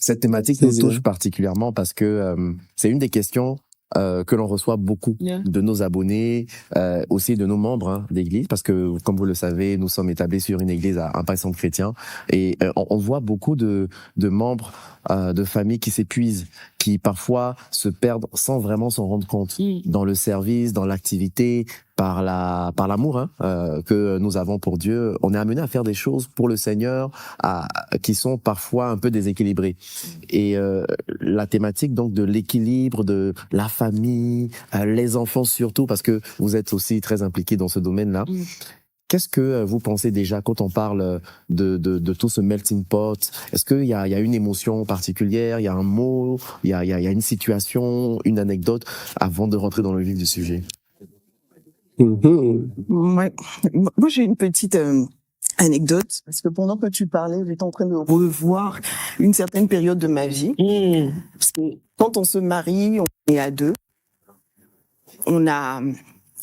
Cette thématique nous touche particulièrement parce que c'est une des questions que l'on reçoit beaucoup de nos abonnés, aussi de nos membres d'église, parce que, comme vous le savez, nous sommes établis sur une église à un centre chrétien, et on voit beaucoup de membres de familles qui s'épuisent, qui parfois se perdent sans vraiment s'en rendre compte dans le service, dans l'activité, par l'amour que nous avons pour Dieu. On est amené à faire des choses pour le Seigneur qui sont parfois un peu déséquilibrées. Et la thématique donc de l'équilibre, de la famille, les enfants surtout, parce que vous êtes aussi très impliqués dans ce domaine-là. Qu'est-ce que vous pensez déjà quand on parle de tout ce melting pot? Est-ce qu'il y a une émotion particulière, il y a un mot, il y a une situation, une anecdote, avant de rentrer dans le vif du sujet? Moi, j'ai une petite anecdote, parce que pendant que tu parlais, j'étais en train de revoir une certaine période de ma vie. Parce que quand on se marie, on est à deux. On a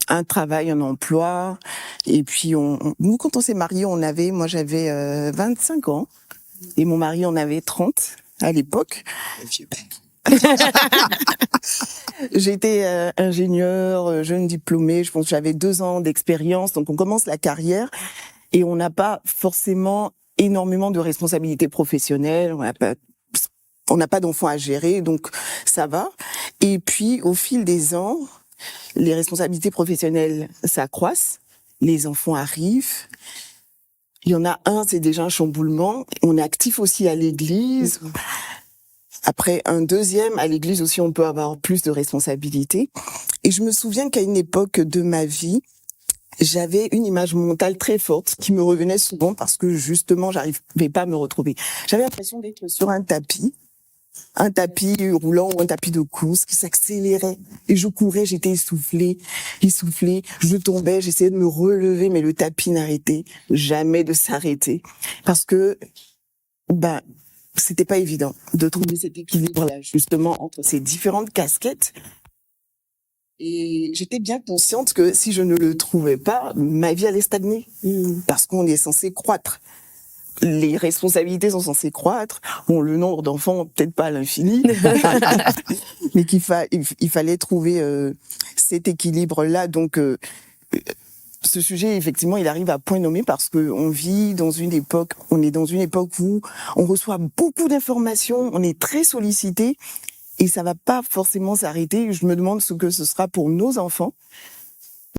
un travail, un emploi, et puis nous, quand on s'est mariés, moi j'avais 25 ans, et mon mari en avait 30 à l'époque. J'étais ingénieur, jeune diplômée, je pense que j'avais 2 ans d'expérience, donc on commence la carrière, et on n'a pas forcément énormément de responsabilités professionnelles, on n'a pas d'enfants à gérer, donc ça va. Et puis, au fil des ans, les responsabilités professionnelles s'accroissent, les enfants arrivent. Il y en a un, c'est déjà un chamboulement. On est actif aussi à l'église. Après, un deuxième, à l'église aussi, on peut avoir plus de responsabilités. Et je me souviens qu'à une époque de ma vie, j'avais une image mentale très forte qui me revenait souvent parce que justement, j'arrivais pas à me retrouver. J'avais l'impression d'être sur un tapis roulant ou un tapis de course qui s'accélérait. Et je courais, j'étais essoufflée, je tombais, j'essayais de me relever, mais le tapis n'arrêtait jamais de s'arrêter. Parce que, c'était pas évident de trouver cet équilibre-là, justement, entre ces différentes casquettes. Et j'étais bien consciente que si je ne le trouvais pas, ma vie allait stagner. Parce qu'on est censé croître. Les responsabilités sont censées croître. Bon, le nombre d'enfants, peut-être pas à l'infini, mais il fallait trouver cet équilibre-là. Donc, ce sujet, effectivement, il arrive à point nommé parce que on est dans une époque où on reçoit beaucoup d'informations, on est très sollicité et ça va pas forcément s'arrêter. Je me demande ce que ce sera pour nos enfants.